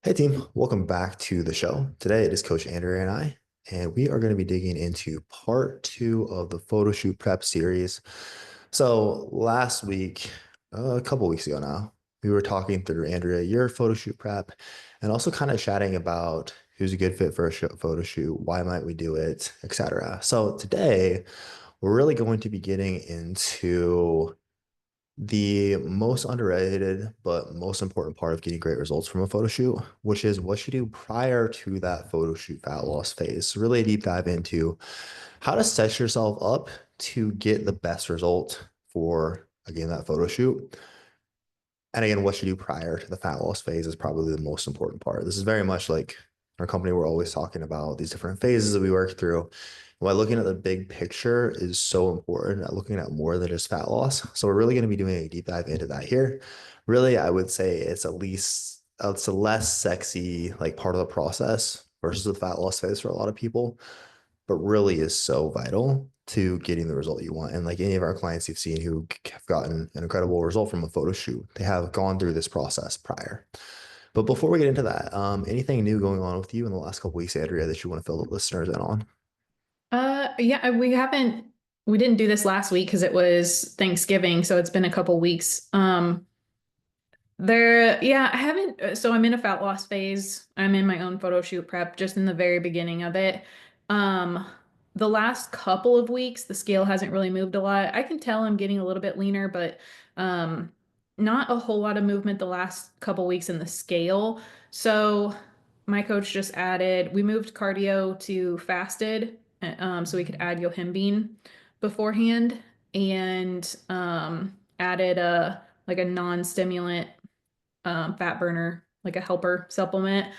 Hey team, welcome back to the show. Today it is Coach Andrea and I, and we are going to be digging into part two of the photo shoot prep series. So last week, a couple weeks ago now, we were talking through Andrea, your photo shoot prep, and also kind of chatting about who's a good fit for a photo shoot, why might we do it, etc. So today we're really going to be getting into the most underrated but most important part of getting great results from a photo shoot, which is what you do prior to that photo shoot fat loss phase. So really deep dive into how to set yourself up to get the best result for, again, that photo shoot. And again, what you do prior to the fat loss phase is probably the most important part. This is very much like our company, we're always talking about these different phases that we work through. Why looking at the big picture is so important at looking at more than just fat loss. So we're really going to be doing a deep dive into that here. Really, I would say it's a less sexy like part of the process versus the fat loss phase for a lot of people, but really is so vital to getting the result you want. And like any of our clients you've seen who have gotten an incredible result from a photo shoot, they have gone through this process prior. But before we get into that, anything new going on with you in the last couple weeks, Andrea, that you want to fill the listeners in on? Yeah, we didn't do this last week because it was Thanksgiving, so it's been a couple weeks. Yeah, I haven't, so I'm in a fat loss phase. I'm in my own photo shoot prep, just in the very beginning of it. Um, the last couple of weeks, the scale hasn't really moved a lot. I can tell I'm getting a little bit leaner, but um, not a whole lot of movement the last couple weeks in the scale. So my coach just we moved cardio to fasted, so we could add yohimbine beforehand, and added a non-stimulant fat burner, like a helper supplement,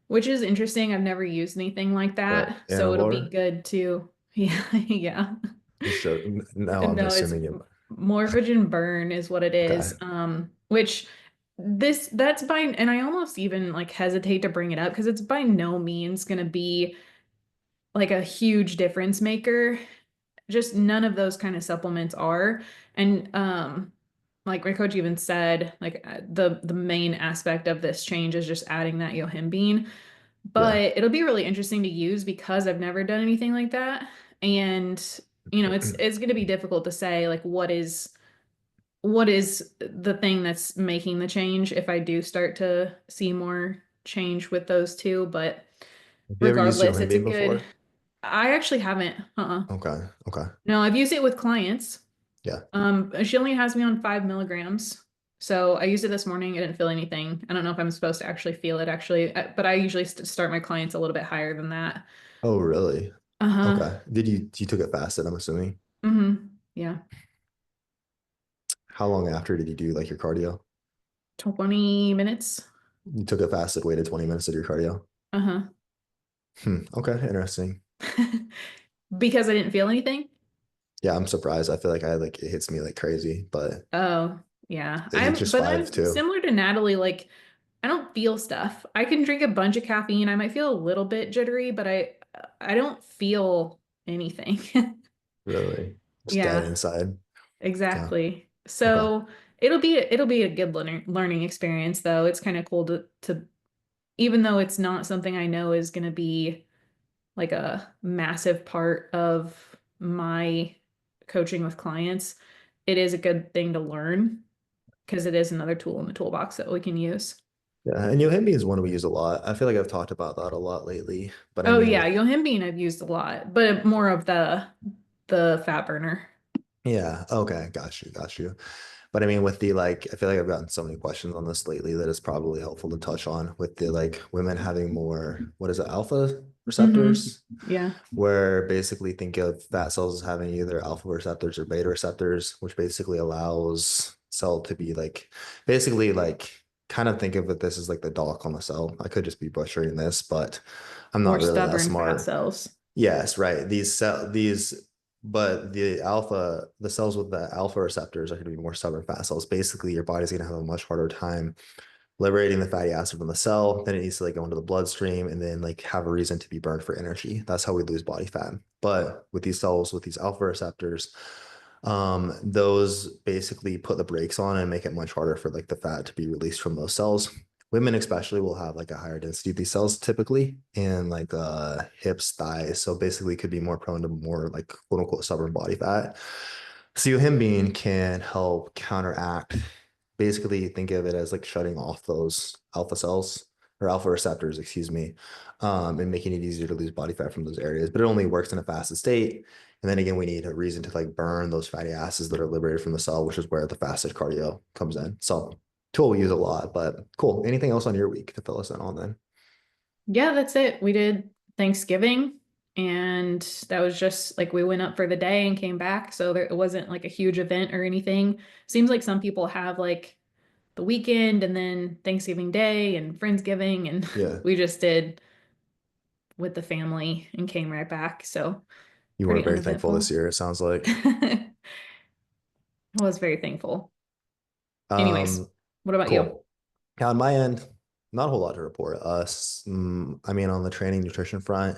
which is interesting. I've never used anything like The that, so it'll be Anavor? good to, yeah, yeah. Just joking. No, I'm No, it's assuming it. morphogen burn is what it Okay. is. Which that's by, and I almost even like hesitate to bring it up because it's by no means going to be like a huge difference maker. Just none of those kind of supplements are. And like my coach even said, like the main aspect of this change is just adding that yohimbine. Yeah. But it'll be really interesting to use because I've never done anything like that. And it's going to be difficult to say like what is the thing that's making the change if I do start to see more change with those two. But Have you ever used regardless, it's a Yohimbine good. before? I actually haven't. Okay. Okay. No, I've used it with clients. Yeah. She only has me on 5 milligrams. So I used it this morning. I didn't feel anything. I don't know if I'm supposed to actually feel it actually, but I usually start my clients a little bit higher than that. Oh, really? Uh-huh. Okay. You took it fasted, I'm assuming. Yeah. How long after did you do like your cardio? 20 minutes. You took it fasted, waited 20 minutes to do your cardio. Uh-huh. Okay, interesting. Because I didn't feel anything. Yeah, I'm surprised. I feel like it hits me like crazy, but Oh, yeah. it's just But five I'm too. similar to Natalie, like I don't feel stuff. I can drink a bunch of caffeine. I might feel a little bit jittery, but I don't feel anything. Really. Just dead Yeah. inside. Yeah. Exactly. Okay. So it'll be a good learning experience though. It's kind of cool to even though it's not something I know is going to be like a massive part of my coaching with clients, it is a good thing to learn because it is another tool in the toolbox that we can use. Yeah, and Yohimbe is one we use a lot. I feel like I've talked about that a lot lately. But I Oh mean yeah, with yohimbine I've used a lot, but more of the fat burner. yeah, okay, got you. But I mean with the like I feel like I've gotten so many questions on this lately that it's probably helpful to touch on with the like women having more, what is it, alpha receptors? Yeah. Where basically think of fat cells as having either alpha receptors or beta receptors, which basically allows cell to be like basically like kind of think of it this as like the dock on the cell. I could just be butchering this, but I'm More not really that stubborn fat smart. cells. Yes, right. But the cells with the alpha receptors are going to be more stubborn fat cells. Basically, your body's going to have a much harder time liberating the fatty acid from the cell. Then it needs to like go into the bloodstream and then like have a reason to be burned for energy. That's how we lose body fat. But with these cells, with these alpha receptors, those basically put the brakes on and make it much harder for like the fat to be released from those cells. women especially will have like a higher density of these cells typically in like hips, thighs. So basically could be more prone to more like quote unquote stubborn body fat. Him can help counteract, basically think of it as like shutting off those alpha cells or alpha receptors, excuse me, and making it easier to lose body fat from those areas. But it only works in a fasted state. And then again, we need a reason to like burn those fatty acids that are liberated from the cell, which is where the fasted cardio comes in. So tool we use a lot, but cool. Anything else on your week to fill us in on then? Yeah, that's it. We did Thanksgiving and that was just like we went up for the day and came back. So there it wasn't like a huge event or anything. Seems like some people have like the weekend and then Thanksgiving Day and Friendsgiving and Yeah, we just did with the family and came right back. So you pretty weren't very thankful this uneventful. year, it sounds like. I was very thankful. Anyways, Um, what about you? cool. On my end, not a whole lot to report. I mean, on the training nutrition front,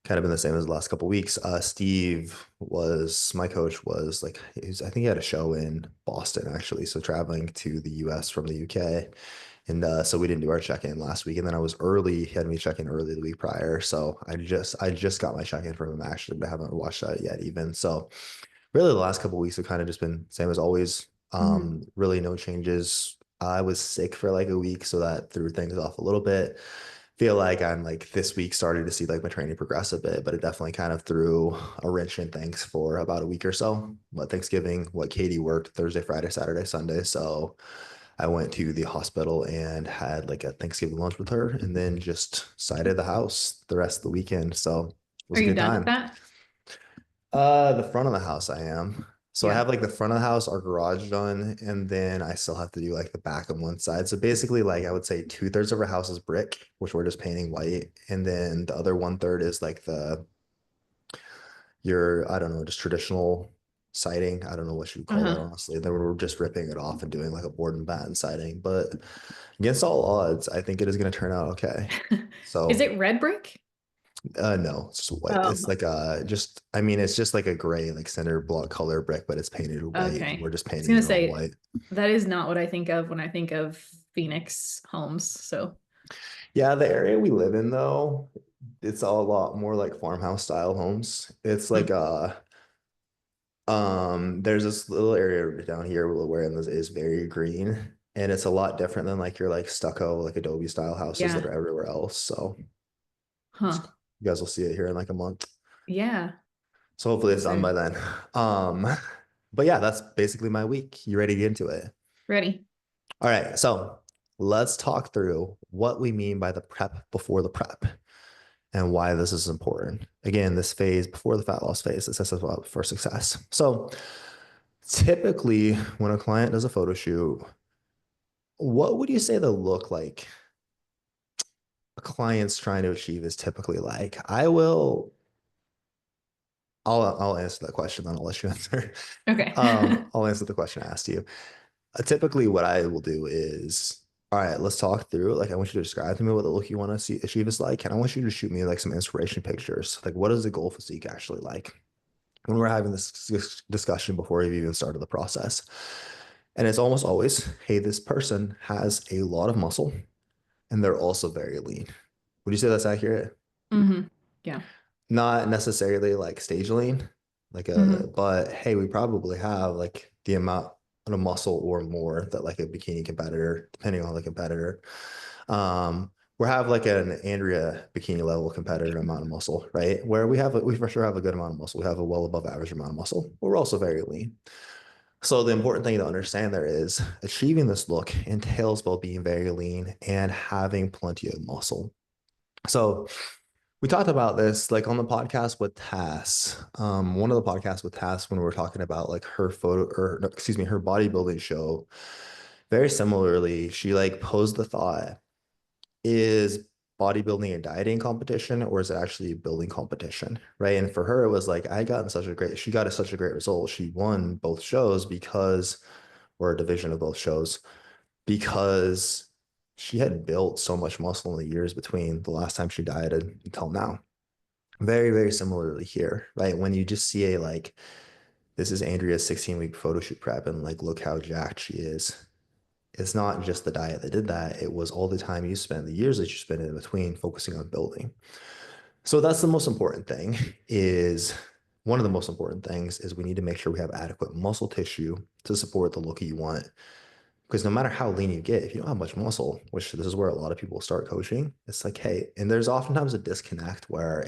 kind of been the same as the last couple of weeks. Steve was my coach was like I think he had a show in Boston actually, so traveling to the US from the UK. And so we didn't do our check-in last week. And then I was early, he had me check in early the week prior. So I just got my check-in from him actually, but I haven't watched that yet even. So really the last couple of weeks have kind of just been same as always. Mhm. Really no changes. I was sick for like a week, so that threw things off a little bit. Feel like I'm like this week started to see like my training progress a bit, but it definitely kind of threw a wrench in things for about a week or so. But Thanksgiving, what Katie worked Thursday, Friday, Saturday, Sunday. So I went to the hospital and had like a Thanksgiving lunch with her and then just sided the house the rest of the weekend. So it Are was a you good done with time. that? The front of the house I am. So I Yeah. have like the front of the house, our garage done, and then I still have to do like the back on one side. So basically, like I would say 2/3 of our house is brick, which we're just painting white, and then the other 1/3 is like the your I don't know, just traditional siding. I don't know what you would call that Uh-huh. honestly. Then we're just ripping it off and doing like a board and batten siding. But against all odds, I think it is going to turn out okay. Is So it red brick? no, it's just white. It's Oh, like just I mean it's just like a gray like center block color brick, but it's painted white and okay. we're just I was painting gonna it all say white. that is not what I think of when I think of Phoenix homes. So, Yeah, the area we live in though, it's a lot more like farmhouse style homes. It's like hmm. there's this little area down here where it is very green and it's a lot different than like your like stucco like Adobe style houses that Yeah. are everywhere else. So Huh. you guys will see it here in like a month. Yeah. So hopefully We'll it's done see. by then. Um, but yeah, that's basically my week. You ready to get into it? Ready. All right, so let's talk through what we mean by the prep before the prep and why this is important. Again, this phase before the fat loss phase, it sets us up for success. So typically when a client does a photo shoot, what would you say the look like a client's trying to achieve is typically like? I'll answer that question, then I'll let you answer. Okay. I'll answer the question I asked you. Typically, what I will do is, all right, let's talk through. Like, I want you to describe to me what the look you want to see achieve is like, and I want you to shoot me like some inspiration pictures. Like, what is the goal physique actually like? When we're having this discussion before we've even started the process, and it's almost always, hey, this person has a lot of muscle, and they're also very lean. Would you say that's accurate? hmm. Yeah. Not necessarily like stage lean, Hmm. but hey, we probably have like the amount of muscle or more that like a bikini competitor, depending on the competitor. We have like an Andrea bikini level competitor amount of muscle, right? Where we for sure have a good amount of muscle. We have a well above average amount of muscle, but we're also very lean. So the important thing to understand there is achieving this look entails both being very lean and having plenty of muscle. So we talked about this like on the podcast with Tass. One of the podcasts with Tass when we were talking about like her photo or no, excuse me, her bodybuilding show. Very similarly, she like posed the thought, is bodybuilding a dieting competition or is it actually a building competition? Right. And for her, it was like she got such a great result. She won both shows because, or a division of both shows, because she had built so much muscle in the years between the last time she dieted until now. Very, very similarly here, right? When you just see a this is Andrea's 16-week photo shoot prep and like look how jacked she is. it's not just the diet that did that. It was all the time you spent, the years that you spent in between focusing on building. So that's the most important thing is one of the most important things is we need to make sure we have adequate muscle tissue to support the look you want. Because no matter how lean you get, if you don't have much muscle, which this is where a lot of people start coaching, it's like, hey, and there's oftentimes a disconnect where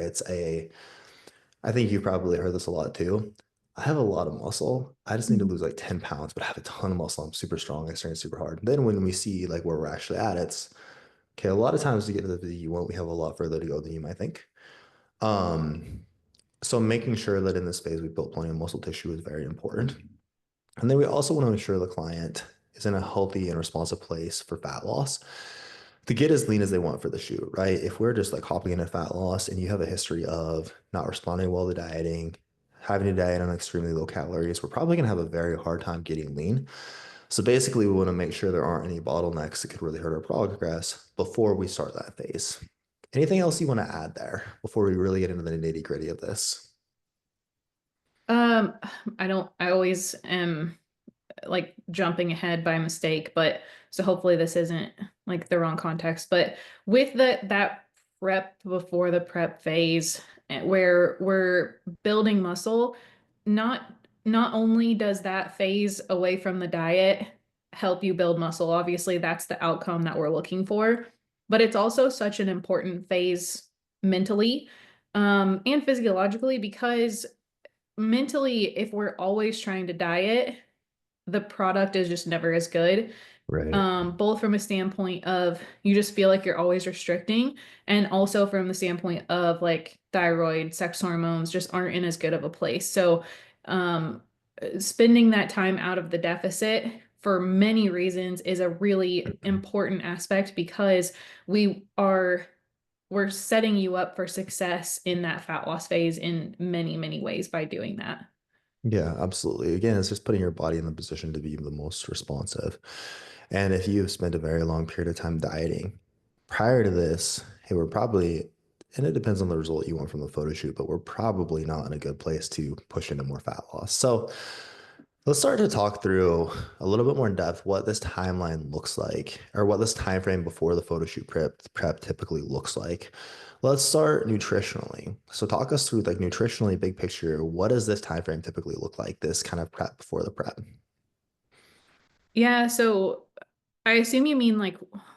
I think you've probably heard this a lot too. I have a lot of muscle. I just need to lose like 10 pounds, but I have a ton of muscle. I'm super strong. I train super hard. Then when we see like where we're actually at, it's okay. A lot of times to get to the physique you want, we have a lot further to go than you might think. Um, so making sure that in this phase we built plenty of muscle tissue is very important. And then we also want to ensure the client is in a healthy and responsive place for fat loss to get as lean as they want for the shoot, right? If we're just like hopping into fat loss and you have a history of not responding well to dieting, having to diet on extremely low calories, we're probably going to have a very hard time getting lean. So basically, we want to make sure there aren't any bottlenecks that could really hurt our progress before we start that phase. Anything else you want to add there before we really get into the nitty gritty of this? Um, I don't, I always am like jumping ahead by mistake, but so hopefully this isn't like the wrong context. But with that prep before the prep phase where we're building muscle, not not only does that phase away from the diet help you build muscle, obviously that's the outcome that we're looking for, but it's also such an important phase mentally and physiologically because mentally, if we're always trying to diet, the product is just never as good. Right. Both from a standpoint of you just feel like you're always restricting, and also from the standpoint of like thyroid, sex hormones just aren't in as good of a place. So, um, spending that time out of the deficit for many reasons is a really important aspect because we are we're setting you up for success in that fat loss phase in many, many ways by doing that. Yeah, absolutely. Again, it's just putting your body in the position to be the most responsive. And if you've spent a very long period of time dieting prior to this, hey, we're probably, and it depends on the result you want from the photo shoot, but we're probably not in a good place to push into more fat loss. So let's start to talk through a little bit more in depth what this timeline looks like, or what this time frame before the photo shoot prep typically looks like. Let's start nutritionally. So talk us through like nutritionally, big picture. What does this time frame typically look like? This kind of prep before the prep. Yeah, so I assume you mean like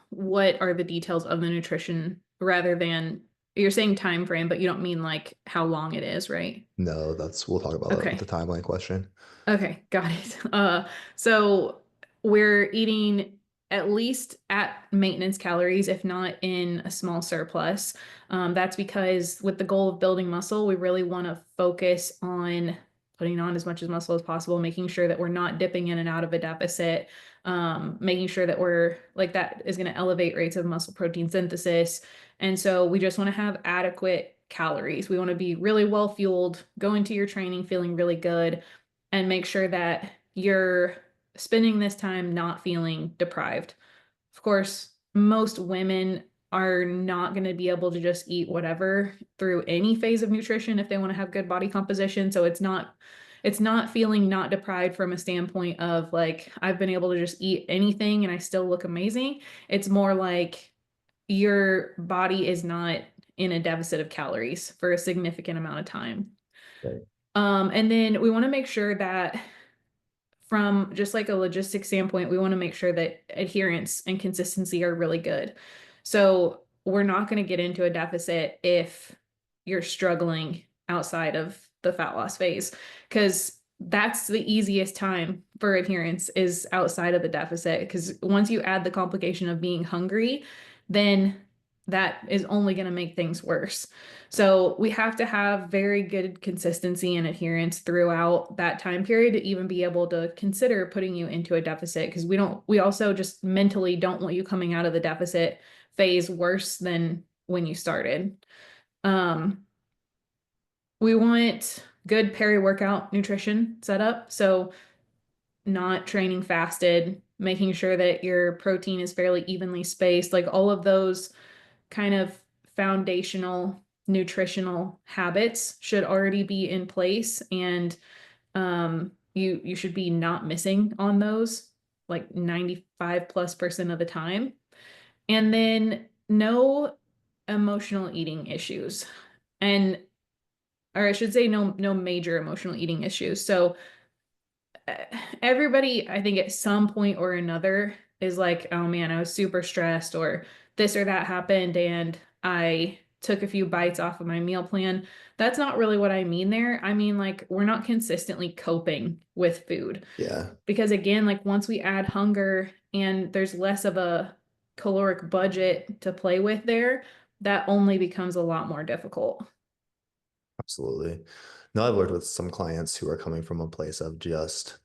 what are the details of the nutrition rather than you're saying time frame, but you don't mean like how long it is, right? No, that's we'll talk about that with Okay. the timeline question. Okay, got it. So we're eating at least at maintenance calories, if not in a small surplus. That's because with the goal of building muscle, we really want to focus on putting on as much as muscle as possible, making sure that we're not dipping in and out of a deficit, making sure that we're like that is going to elevate rates of muscle protein synthesis. And so we just want to have adequate calories. We want to be really well fueled, go into your training feeling really good and make sure that you're spending this time not feeling deprived. Of course, most women are not going to be able to just eat whatever through any phase of nutrition if they want to have good body composition. So it's not feeling not deprived from a standpoint of like I've been able to just eat anything and I still look amazing. It's more like your body is not in a deficit of calories for a significant amount of time. Right. And then we want to make sure that from just like a logistics standpoint, we want to make sure that adherence and consistency are really good. So we're not going to get into a deficit if you're struggling outside of the fat loss phase, because that's the easiest time for adherence is outside of the deficit. Because once you add the complication of being hungry, then that is only going to make things worse. So we have to have very good consistency and adherence throughout that time period to even be able to consider putting you into a deficit because we also just mentally don't want you coming out of the deficit phase worse than when you started. Um, we want good peri-workout nutrition set up. So not training fasted, making sure that your protein is fairly evenly spaced, like all of those kind of foundational nutritional habits should already be in place and you should be not missing on those. like 95+% of the time. And then no emotional eating issues. And or I should say no major emotional eating issues. So everybody, I think at some point or another is like, oh man, I was super stressed or this or that happened and I took a few bites off of my meal plan. That's not really what I mean there. I mean, like, we're not consistently coping with food Yeah, because, again, like, once we add hunger and there's less of a caloric budget to play with there, that only becomes a lot more difficult. absolutely. No, I've worked with some clients who are coming from a place of just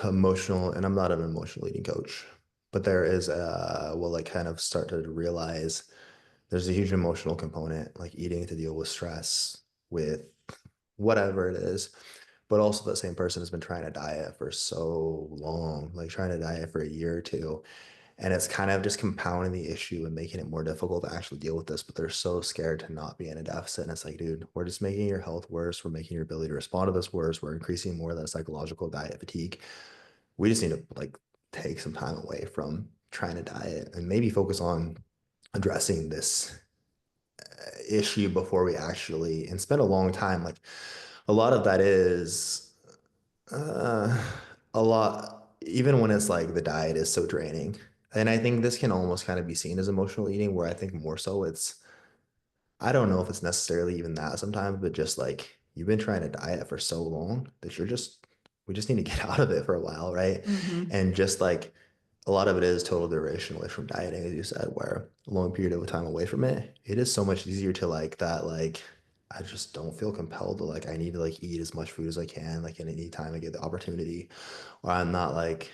emotional, and I'm not an emotional eating coach, but there is well, I kind of started to realize there's a huge emotional component, like eating to deal with stress, with whatever it is. But also that same person has been trying to diet for so long, like trying to diet for a year or two. And it's kind of just compounding the issue and making it more difficult to actually deal with this. But they're so scared to not be in a deficit. And it's like, dude, we're just making your health worse. We're making your ability to respond to this worse. We're increasing more of that psychological diet fatigue. We just need to like take some time away from trying to diet and maybe focus on addressing this issue before we actually and spend a long time. Like a lot of that is uh, a lot, even when it's like the diet is so draining. And I think this can almost kind of be seen as emotional eating, where I think more so it's I don't know if it's necessarily even that sometimes, but just like you've been trying to diet for so long that we just need to get out of it for a while, right? Hmm. And just like a lot of it is total duration away from dieting, as you said, where a long period of time away from it, it is so much easier to like that, like, I just don't feel compelled to like, I need to like eat as much food as I can, like in any time I get the opportunity, or I'm not like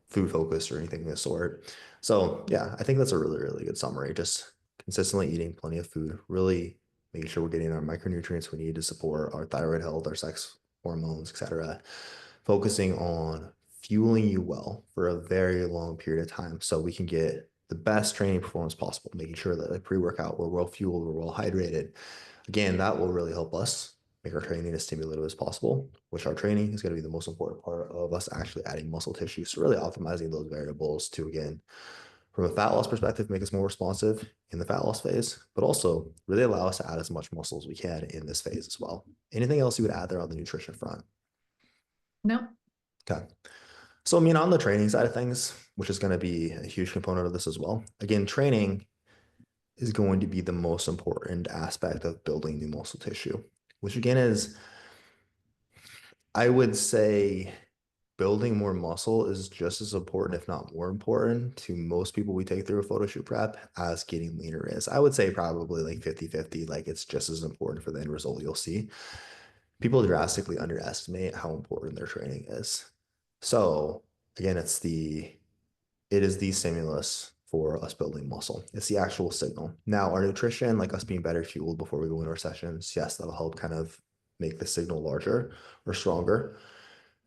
food focused or anything of the sort. So yeah, I think that's a really, really good summary. Just consistently eating plenty of food, really making sure we're getting our micronutrients we need to support our thyroid health, our sex hormones, etc. Focusing on fueling you well for a very long period of time so we can get the best training performance possible, making sure that like pre-workout, we're well fueled, we're well hydrated. Again, that will really help us make our training as stimulative as possible, which our training is going to be the most important part of us actually adding muscle tissue. So really optimizing those variables to, again, from a fat loss perspective, make us more responsive in the fat loss phase, but also really allow us to add as much muscle as we can in this phase as well. Anything else you would add there on the nutrition front? No. Okay. So, I mean, on the training side of things, which is going to be a huge component of this as well. Again, training is going to be the most important aspect of building new muscle tissue, which again is, I would say, building more muscle is just as important, if not more important, to most people we take through a photo shoot prep as getting leaner is. I would say probably like 50-50, like it's just as important for the end result you'll see. People drastically underestimate how important their training is. So again, it is the stimulus for us building muscle. It's the actual signal. Now, our nutrition, like us being better fueled before we go into our sessions, yes, that'll help kind of make the signal larger or stronger.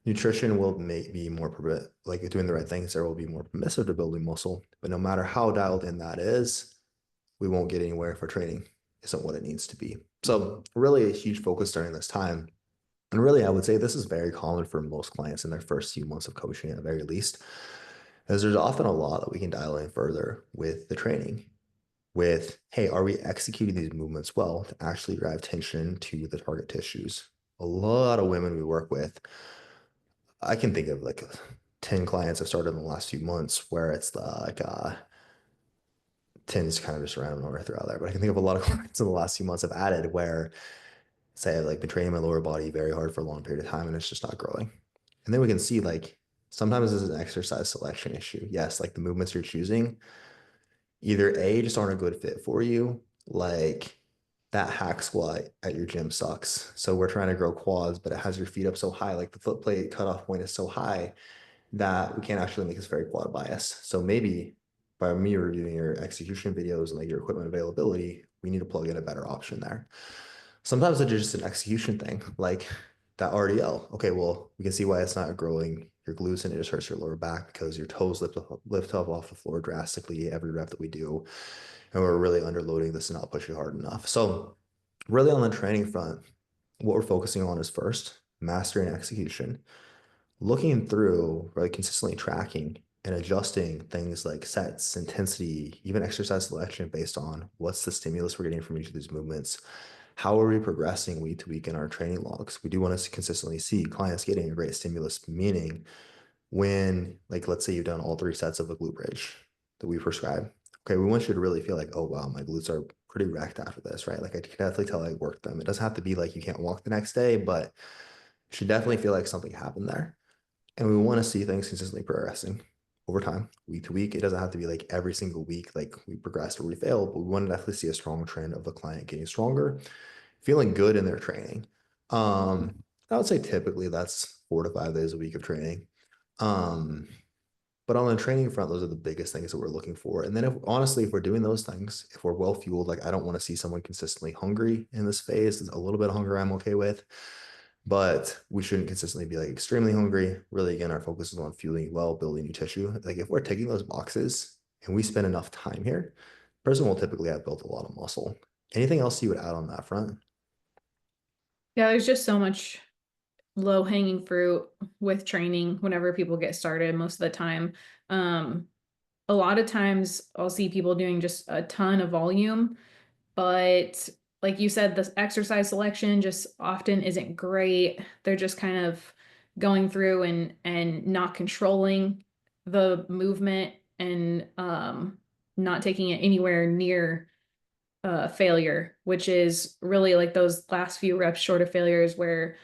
Nutrition will make be more like doing the right things there will be more permissive to building muscle. But no matter how dialed in that is, we won't get anywhere if our training isn't what it needs to be. So really a huge focus during this time. And really, I would say this is very common for most clients in their first few months of coaching at the very least, as there's often a lot that we can dial in further with the training. With, hey, are we executing these movements well to actually drive tension to the target tissues? A lot of women we work with, I can think of like 10 clients I've started in the last few months where it's like 10 is kind of just a random number throughout there, but I can think of a lot of clients in the last few months I've added where say I've like been training my lower body very hard for a long period of time and it's just not growing. And then we can see like sometimes this is an exercise selection issue. Yes, like the movements you're choosing either A, just aren't a good fit for you, like that hack squat at your gym sucks. So we're trying to grow quads, but it has your feet up so high, like the foot plate cutoff point is so high that we can't actually make this very quad bias. So maybe by me reviewing your execution videos and like your equipment availability, we need to plug in a better option there. Sometimes it's just an execution thing, like that RDL. Okay, well, we can see why it's not growing your glutes and it just hurts your lower back because your toes lift up off the floor drastically every rep that we do. And we're really underloading this and not pushing hard enough. So, really on the training front, what we're focusing on is first, mastering execution, looking through, really consistently tracking and adjusting things like sets, intensity, even exercise selection based on what's the stimulus we're getting from each of these movements. How are we progressing week to week in our training logs? We do want to consistently see clients getting a great stimulus, meaning when, like, let's say you've done all three sets of a glute bridge that we prescribe. Okay, we want you to really feel like, oh, wow, my glutes are pretty wrecked after this, right? Like, I can definitely tell I worked them. It doesn't have to be like you can't walk the next day, but it should definitely feel like something happened there. And we want to see things consistently progressing over time, week to week. It doesn't have to be like every single week, like we progressed or we failed, but we want to definitely see a strong trend of the client getting stronger, feeling good in their training. I would say typically that's 4 to 5 days a week of training. Um, but on the training front, those are the biggest things that we're looking for. And then if honestly, if we're doing those things, if we're well fueled, like I don't want to see someone consistently hungry in this phase. A little bit of hunger I'm okay with, but we shouldn't consistently be like extremely hungry. Really, again, our focus is on fueling well, building new tissue. Like if we're taking those boxes and we spend enough time here, the person will typically have built a lot of muscle. Anything else you would add on that front? Yeah, there's just so much low hanging fruit with training whenever people get started most of the time. Um, a lot of times I'll see people doing just a ton of volume, but like you said, the exercise selection just often isn't great. They're just kind of going through and not controlling the movement and not taking it anywhere near failure, which is really like those last few reps short of failures where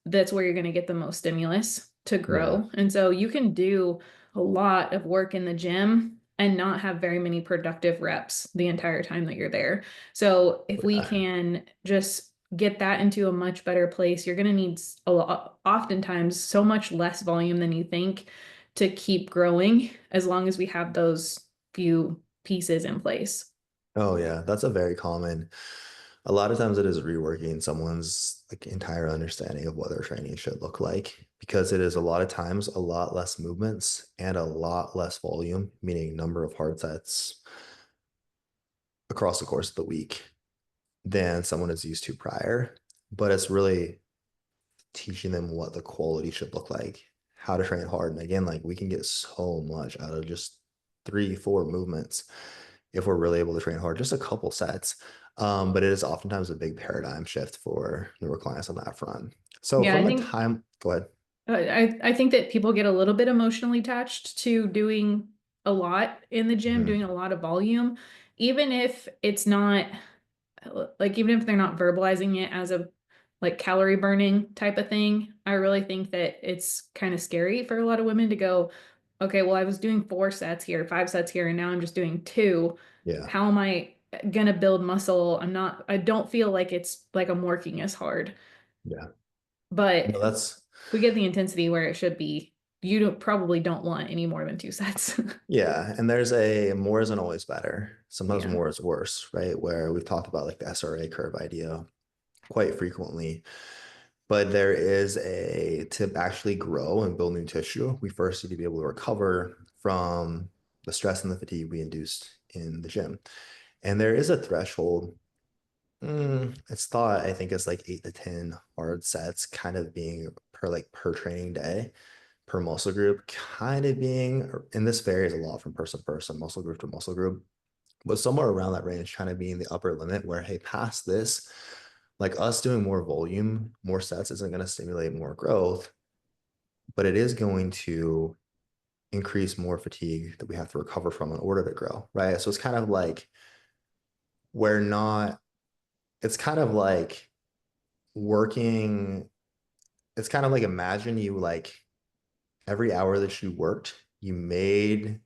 that's where you're going to get the most stimulus to Yeah. grow. And so you can do a lot of work in the gym and not have very many productive reps the entire time that you're there. So if we Yeah. can just get that into a much better place, you're going to need a lot, oftentimes so much less volume than you think to keep growing as long as we have those few pieces in place. Oh yeah, that's a very common. A lot of times it is reworking someone's like entire understanding of what their training should look like because it is a lot of times a lot less movements and a lot less volume, meaning number of hard sets across the course of the week than someone is used to prior. But it's really teaching them what the quality should look like, how to train hard. And again, like we can get so much out of just 3, 4 movements if we're really able to train hard, just a couple sets. But it is oftentimes a big paradigm shift for newer clients on that front. So Yeah, from a time, go ahead. I think that people get a little bit emotionally attached to doing a lot in the gym, Mhm. doing a lot of volume, even if it's not like even if they're not verbalizing it as a like calorie burning type of thing. I really think that it's kind of scary for a lot of women to go, okay, well, I was doing 4 sets here, 5 sets here, and now I'm just doing two. Yeah, How am I gonna build muscle? I don't feel like it's like I'm working as hard. yeah. But No, that's we get the intensity where it should be. You probably don't want any more than 2 sets. yeah. And there's a more isn't always better. Sometimes Yeah. more is worse, right? Where we've talked about like the SRA curve idea quite frequently. But there is to actually grow and build new tissue, we first need to be able to recover from the stress and the fatigue we induced in the gym. And there is a threshold. It's thought, I think it's like 8 to 10 hard sets kind of being per training day, per muscle group, kind of being, and this varies a lot from person to person, muscle group to muscle group, but somewhere around that range, kind of being the upper limit where, hey, past this, like us doing more volume, more sets isn't going to stimulate more growth, but it is going to increase more fatigue that we have to recover from in order to grow, right? So it's kind of like we're not, it's kind of like working, it's kind of like imagine you like every hour that you worked, you made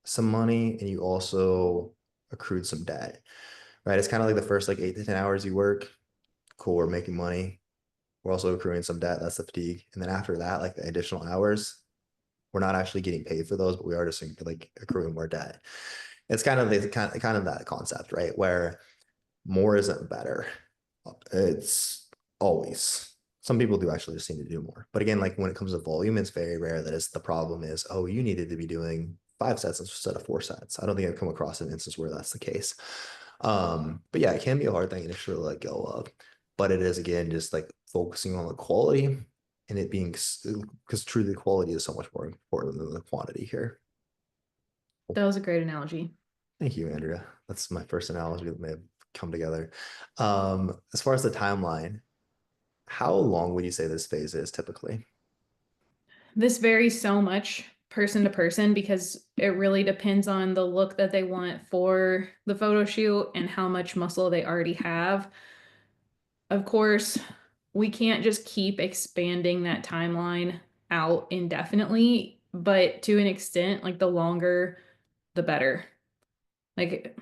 some money and you also accrued some debt, right? It's kind of like the first like 8 to 10 hours you work, cool, we're making money. We're also accruing some debt. That's the fatigue. And then after that, like the additional hours, we're not actually getting paid for those, but we are just like accruing more debt. It's kind of that concept, right? Where more isn't better. It's always some people do actually just seem to do more. But again, like when it comes to volume, it's very rare that it's the problem is, oh, you needed to be doing 5 sets instead of 4 sets. I don't think I've come across an instance where that's the case. But yeah, it can be a hard thing initially to let go of. But it is again just like focusing on the quality and it being because truly the quality is so much more important than the quantity here. That was a great analogy. Thank you, Andrea. That's my first analogy that may have come together. As far as the timeline, how long would you say this phase is typically? This varies so much person to person because it really depends on the look that they want for the photo shoot and how much muscle they already have. Of course, we can't just keep expanding that timeline out indefinitely, but to an extent, like the longer, the better. Like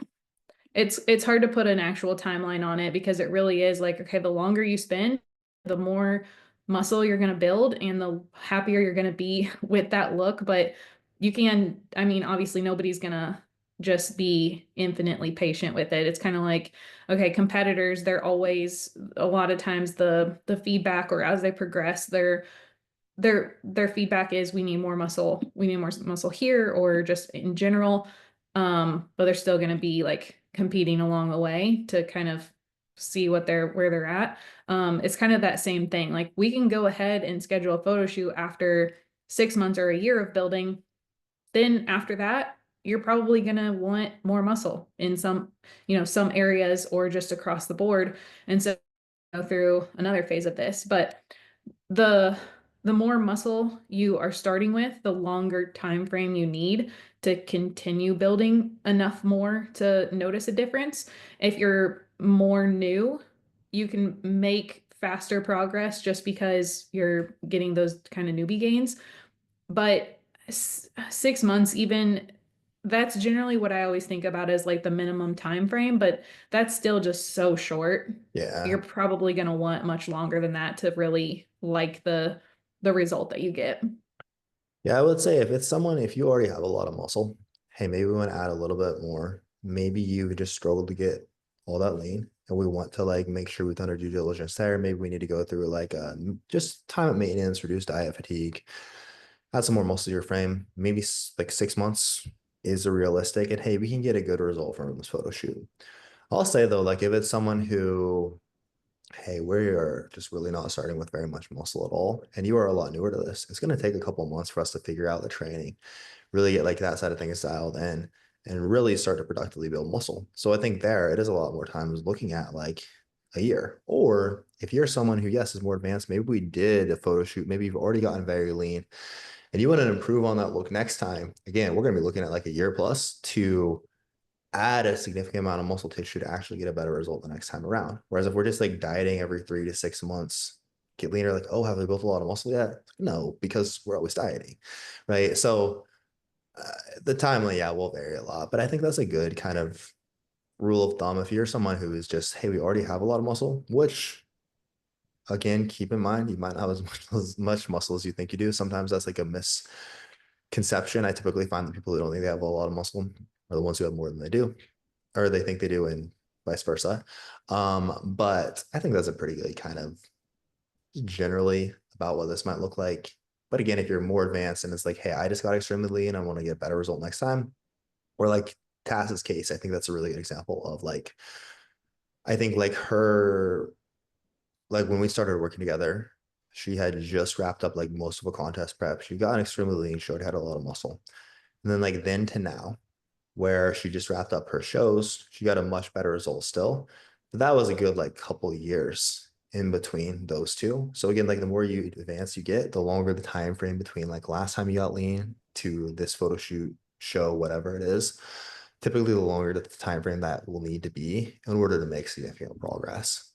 it's hard to put an actual timeline on it because it really is like, okay, the longer you spend, the more muscle you're going to build and the happier you're going to be with that look. But you can, I mean, obviously nobody's going to just be infinitely patient with it. It's kind of like, okay, competitors, they're always a lot of times the feedback or as they progress, their feedback is we need more muscle here or just in general, but they're still going to be like competing along the way to kind of see what they're where they're at. It's kind of that same thing, like we can go ahead and schedule a photo shoot after 6 months or a year of building, then after that you're probably going to want more muscle in some, some areas or just across the board, and so go through another phase of this. But the the more muscle you are starting with, the longer time frame you need to continue building enough more to notice a difference. If you're more new, you can make faster progress just because you're getting those kind of newbie gains. But 6 months, even, that's generally what I always think about as like the minimum time frame, but that's still just so short. Yeah. You're probably going to want much longer than that to really like the result that you get. Yeah, I would say if it's someone, if you already have a lot of muscle, hey, maybe we want to add a little bit more. Maybe you just struggled to get all that lean, and we want to like make sure we've done our due diligence there. Maybe we need to go through like just time of maintenance, reduce diet fatigue, add some more muscle to your frame. Maybe like 6 months is a realistic, and hey, we can get a good result from this photo shoot. I'll say though, like if it's someone who hey, we are just really not starting with very much muscle at all. And you are a lot newer to this. It's going to take a couple of months for us to figure out the training, really get like that side of things dialed in and really start to productively build muscle. So I think there it is a lot more times looking at like a year. Or if you're someone who, yes, is more advanced, maybe we did a photo shoot, maybe you've already gotten very lean and you want to improve on that look next time. Again, we're going to be looking at like a year plus to add a significant amount of muscle tissue to actually get a better result the next time around. Whereas if we're just like dieting every 3 to 6 months, get leaner, like, oh, have we built a lot of muscle yet? No, because we're always dieting, right? So the timeline, yeah, will vary a lot, but I think that's a good kind of rule of thumb. If you're someone who is just, hey, we already have a lot of muscle, which again, keep in mind, you might not have as much muscle as you think you do. Sometimes that's like a misconception. I typically find that people who don't think they have a lot of muscle are the ones who have more than they do or they think they do, and vice versa. But I think that's a pretty good kind of generally about what this might look like. But again, if you're more advanced and it's like, hey, I just got extremely lean, I want to get a better result next time, or like Tass's case, I think that's a really good example of like, I think like her, like when we started working together, she had just wrapped up like most of a contest prep. She got extremely lean, showed had a lot of muscle. And then like then to now, where she just wrapped up her shows. She got a much better result still. But that was a good like couple years in between those two. So again, like the more you advance you get, the longer the time frame between like last time you got lean to this photo shoot, show, whatever it is. Typically, the longer the time frame that will need to be in order to make significant progress.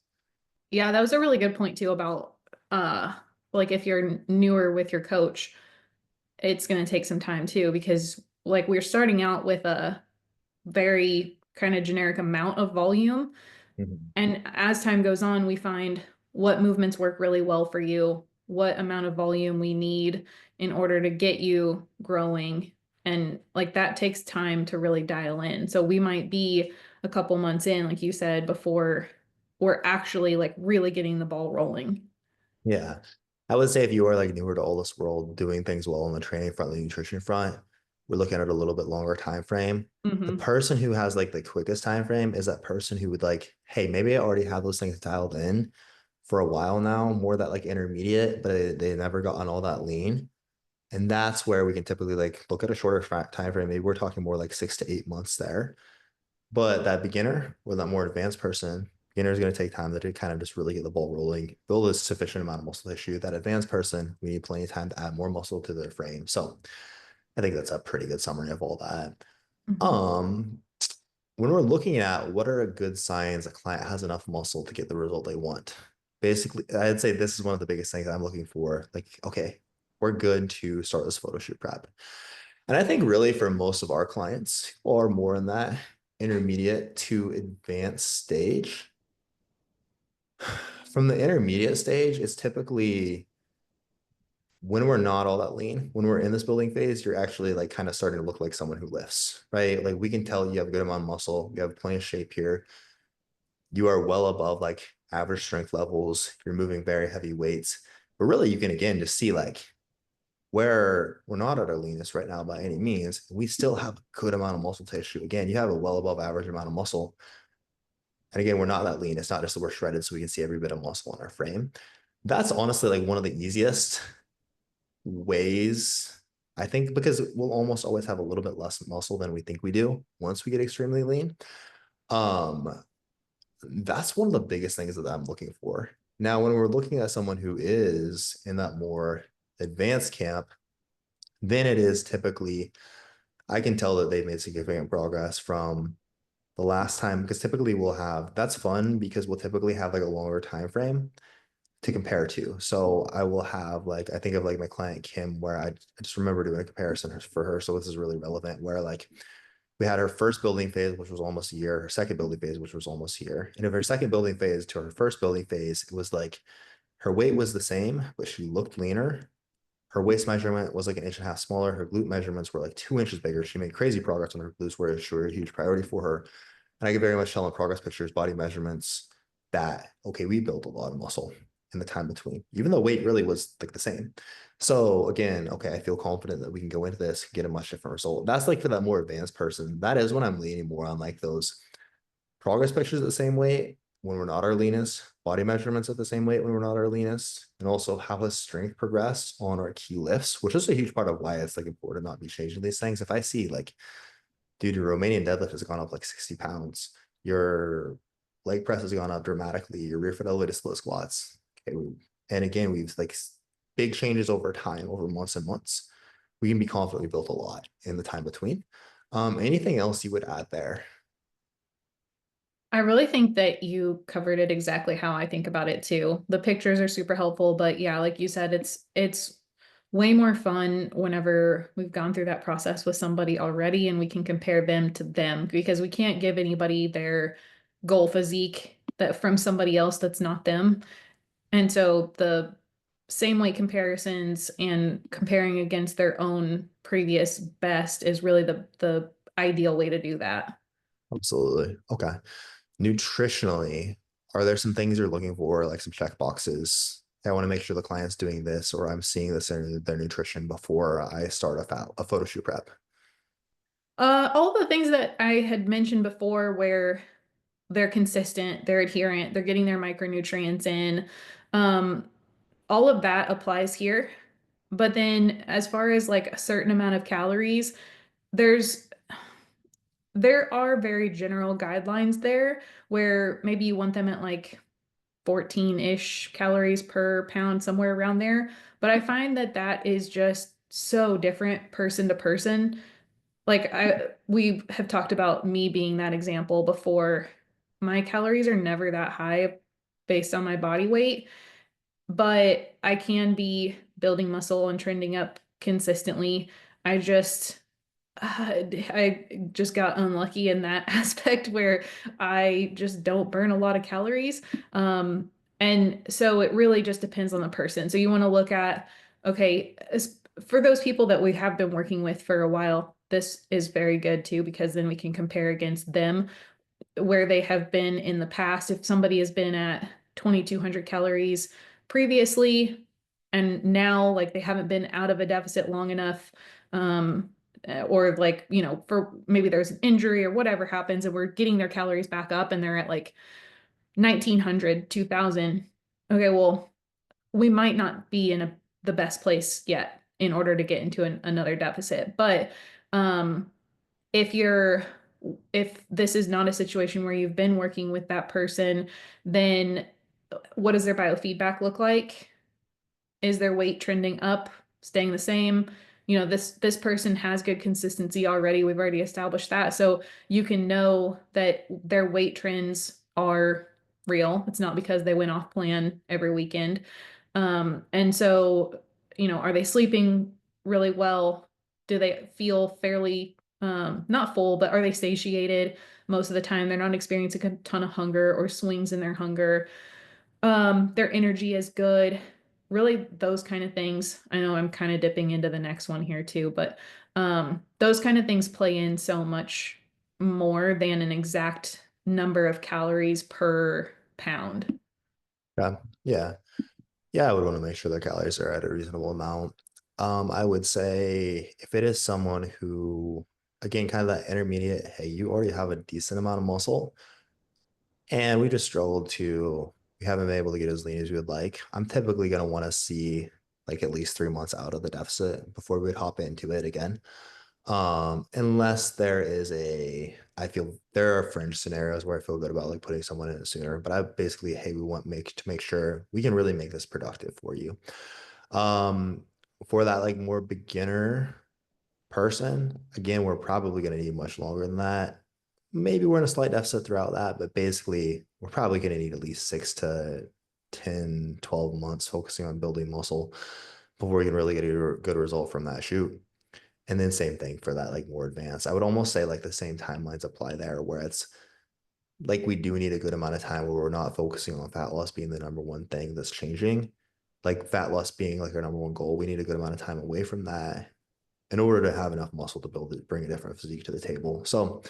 Yeah, that was a really good point too about uh like if you're newer with your coach, it's going to take some time too because like we're starting out with a very kind of generic amount of volume. Mhm. And as time goes on, we find what movements work really well for you, what amount of volume we need in order to get you growing. And like that takes time to really dial in. So we might be a couple months in, like you said, before we're actually like really getting the ball rolling. Yeah. I would say if you are like newer to all this world, doing things well on the training front, the nutrition front, we're looking at a little bit longer time frame. The Hmm. person who has like the quickest time frame is that person who would like, hey, maybe I already have those things dialed in for a while now, more that like intermediate, but they never gotten all that lean. And that's where we can typically like look at a shorter time frame. Maybe we're talking more like 6 to 8 months there. But that beginner or that more advanced person, beginner is going to take time to kind of just really get the ball rolling, build a sufficient amount of muscle tissue. That advanced person, we need plenty of time to add more muscle to their frame. So I think that's a pretty good summary of all that. Mhm. Um, when we're looking at what are a good signs a client has enough muscle to get the result they want, basically, I'd say this is one of the biggest things I'm looking for. Like, okay, we're good to start this photo shoot prep. And I think really for most of our clients who are more in that intermediate to advanced stage, from the intermediate stage, it's typically when we're not all that lean, when we're in this building phase, you're actually like kind of starting to look like someone who lifts, right? Like we can tell you have a good amount of muscle, you have plenty of shape here, you are well above like average strength levels, you're moving very heavy weights. But really, you can again just see like where we're not at our leanest right now by any means, we still have a good amount of muscle tissue. Again, you have a well above average amount of muscle. And again, we're not that lean. It's not just that we're shredded so we can see every bit of muscle in our frame. That's honestly like one of the easiest ways, I think, because we'll almost always have a little bit less muscle than we think we do once we get extremely lean. Um, that's one of the biggest things that I'm looking for. Now, when we're looking at someone who is in that more advanced camp, then it is typically I can tell that they've made significant progress from the last time because typically we'll have that's fun because we'll typically have like a longer time frame to compare to. So I will have like I think of like my client Kim where I just remember doing a comparison for her. So this is really relevant where like we had her first building phase, which was almost a year, her second building phase, which was almost a year. And of her second building phase to her first building phase, it was like her weight was the same, but she looked leaner. Her waist measurement was like an inch and a half smaller. Her glute measurements were like 2 inches bigger. She made crazy progress on her glutes, which were a huge priority for her. And I can very much tell in progress pictures, body measurements that, okay, we built a lot of muscle in the time between, even though weight really was like the same. So again, okay, I feel confident that we can go into this, get a much different result. That's like for that more advanced person. That is when I'm leaning more on like those progress pictures at the same weight when we're not our leanest, body measurements at the same weight when we're not our leanest, and also how has strength progressed on our key lifts, which is a huge part of why it's like important not be changing these things. If I see like, dude, your Romanian deadlift has gone up like 60 pounds, your leg press has gone up dramatically, your rear foot elevated split squats. Okay, and again, we've like big changes over time, over months and months. We can be confident we built a lot in the time between. Anything else you would add there? I really think that you covered it exactly how I think about it too. The pictures are super helpful, but yeah, like you said, it's way more fun whenever we've gone through that process with somebody already and we can compare them to them because we can't give anybody their goal physique that from somebody else that's not them. And so the same weight comparisons and comparing against their own previous best is really the ideal way to do that. Absolutely. Okay. Nutritionally, are there some things you're looking for, like some check boxes? I want to make sure the client's doing this, or I'm seeing this in their nutrition before I start a photo shoot prep. All the things that I had mentioned before, where they're consistent, they're adherent, they're getting their micronutrients in, um, all of that applies here. But then, as far as like a certain amount of calories, there's there are very general guidelines there where maybe you want them at like 14-ish calories per pound, somewhere around there. But I find that that is just so different person to person. Like we have talked about me being that example before. My calories are never that high based on my body weight, but I can be building muscle and trending up consistently. I just I just got unlucky in that aspect where I just don't burn a lot of calories. And so it really just depends on the person. So you want to look at, okay, for those people that we have been working with for a while, this is very good too, because then we can compare against them where they have been in the past. If somebody has been at 2,200 calories previously and now like they haven't been out of a deficit long enough, or like, for maybe there's an injury or whatever happens and we're getting their calories back up and they're at like 1,900, 2,000. Okay, well, we might not be in the best place yet in order to get into another deficit. But um, if you're if this is not a situation where you've been working with that person, then what does their biofeedback look like? Is their weight trending up, staying the same? You know, this person has good consistency already. We've already established that. So you can know that their weight trends are real. It's not because they went off plan every weekend. And so, you know, are they sleeping really well? Do they feel fairly not full, but are they satiated most of the time? They're not experiencing a ton of hunger or swings in their hunger. Their energy is good. Really, those kind of things. I know I'm kind of dipping into the next one here too, but those kind of things play in so much more than an exact number of calories per pound. Yeah. Yeah. Yeah, I would want to make sure their calories are at a reasonable amount. I would say if it is someone who, again, kind of that intermediate, hey, you already have a decent amount of muscle, and we just struggled to, we haven't been able to get as lean as we would like. I'm typically going to want to see like at least 3 months out of the deficit before we would hop into it again. Unless there is I feel there are fringe scenarios where I feel good about like putting someone in it sooner, but I basically, hey, we want make sure we can really make this productive for you. Um, for that like more beginner person, again, we're probably going to need much longer than that. Maybe we're in a slight deficit throughout that, but basically, we're probably going to need at least 6 to 10, 12 months focusing on building muscle before we can really get a good result from that shoot. And then same thing for that like more advanced. I would almost say like the same timelines apply there, where it's like we do need a good amount of time where we're not focusing on fat loss being the number one thing that's changing. Like fat loss being like our number one goal, we need a good amount of time away from that in order to have enough muscle to build it, bring a different physique to the table. So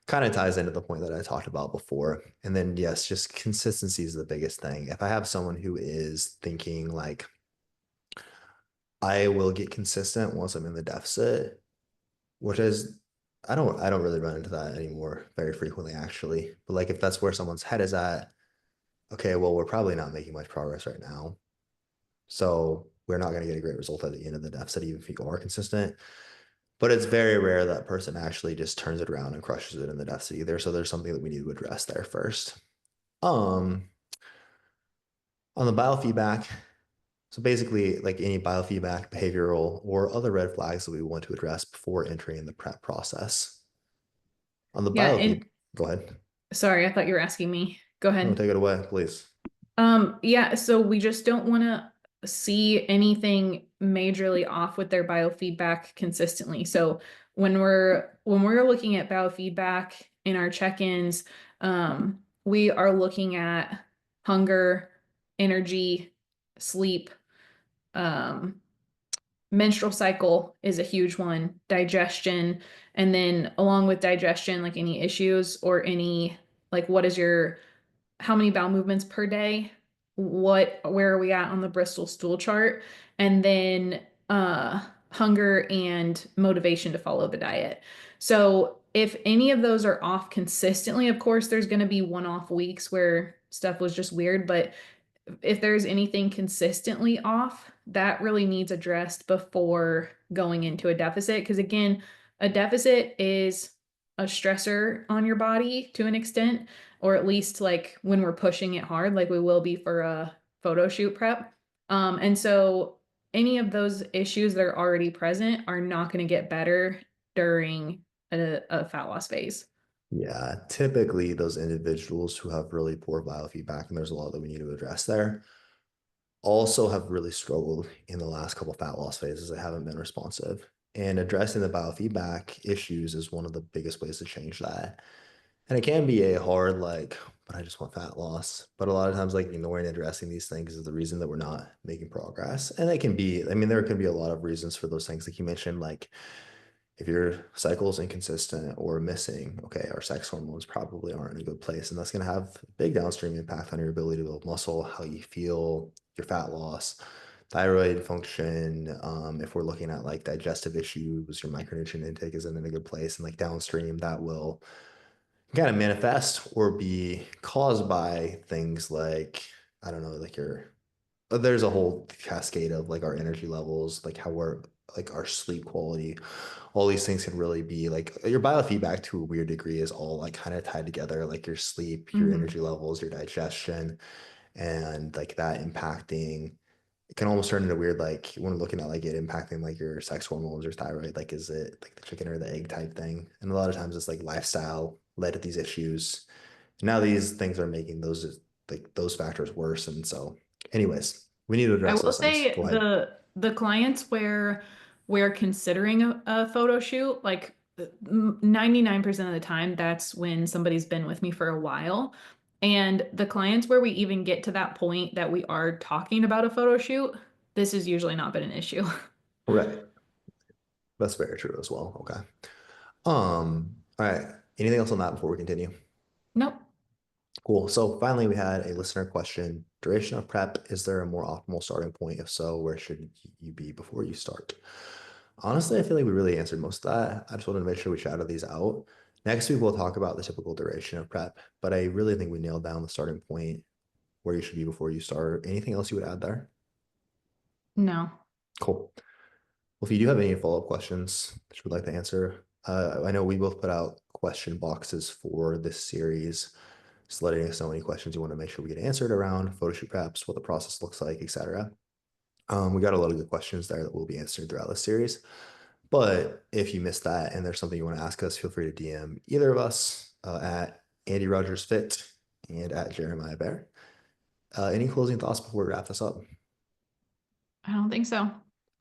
kind of ties into the point that I talked about before. And then yes, just consistency is the biggest thing. If I have someone who is thinking like I will get consistent once I'm in the deficit, which is I don't really run into that anymore very frequently actually. But like if that's where someone's head is at, okay, well, we're probably not making much progress right now. So we're not going to get a great result at the end of the deficit, even if you are consistent. But it's very rare that person actually just turns it around and crushes it in the deficit either. So there's something that we need to address there first. Um, on the biofeedback, so basically like any biofeedback, behavioral, or other red flags that we want to address before entering the prep process. On the Yeah, and biofeedback, go ahead. sorry, I thought you were asking me. Go No, ahead. take it away, please. Yeah, so we just don't want to see anything majorly off with their biofeedback consistently. So when we're looking at biofeedback in our check-ins, we are looking at hunger, energy, sleep, um, menstrual cycle is a huge one, digestion, and then along with digestion, like any issues or any like what is your how many bowel movements per day, where are we at on the Bristol stool chart, and then hunger and motivation to follow the diet. So if any of those are off consistently, of course there's going to be one-off weeks where stuff was just weird, but if there's anything consistently off, that really needs addressed before going into a deficit. Because again, a deficit is a stressor on your body to an extent, or at least like when we're pushing it hard, like we will be for a photo shoot prep. And so any of those issues that are already present are not going to get better during a fat loss phase. Yeah, typically those individuals who have really poor biofeedback, and there's a lot that we need to address there, also have really struggled in the last couple of fat loss phases. They haven't been responsive. And addressing the biofeedback issues is one of the biggest ways to change that. And it can be a hard, like, but I just want fat loss. But a lot of times, like, ignoring and addressing these things is the reason that we're not making progress. And it can be, I mean, there can be a lot of reasons for those things. Like you mentioned, like, if your cycle is inconsistent or missing, okay, our sex hormones probably aren't in a good place. And that's going to have a big downstream impact on your ability to build muscle, how you feel, your fat loss, thyroid function. If we're looking at like digestive issues, your micronutrient intake isn't in a good place. And like downstream, that will kind of manifest or be caused by things like I don't know, like your but there's a whole cascade of like our energy levels, like how we're like our sleep quality. All these things can really be like your biofeedback to a weird degree is all like kind of tied together, like your sleep, your Hmm. energy levels, your digestion, and like that impacting it can almost turn into weird like when looking at like it impacting like your sex hormones or thyroid, like is it like the chicken or the egg type thing? And a lot of times it's like lifestyle led to these issues. Now these things are making those like those factors worse. And so, anyways, we need to I address will those things. say Go ahead. the clients where we're considering a photo shoot, like 99% of the time, that's when somebody's been with me for a while. And the clients where we even get to that point that we are talking about a photo shoot, this has usually not been an issue. Right. That's very true as well. Okay. All right. Anything else on that before we continue? Nope. Cool. So finally, we had a listener question. Duration of prep, is there a more optimal starting point? If so, where should you be before you start? Honestly, I feel like we really answered most of that. I just wanted to make sure we shouted these out. Next week, we'll talk about the typical duration of prep, but I really think we nailed down the starting point, where you should be before you start. Anything else you would add there? No. Cool. Well, if you do have any follow-up questions that you would like to answer, I know we both put out question boxes for this series. Just letting us know any questions you want to make sure we get answered around photo shoot preps, what the process looks like, etc. We got a lot of good questions there that will be answered throughout this series. But if you missed that and there's something you want to ask us, feel free to DM either of us at Andy Rogers Fit and at Jeremiah Bear. Any closing thoughts before we wrap this up? I don't think so.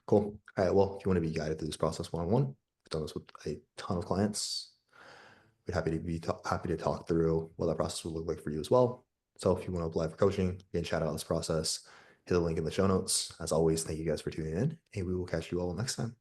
Cool. All right. Well, if you want to be guided through this process one-on-one, we've done this with a ton of clients. We'd happy to talk through what that process would look like for you as well. So if you want to apply for coaching, again, shout out this process, hit the link in the show notes. As always, thank you guys for tuning in, and we will catch you all next time.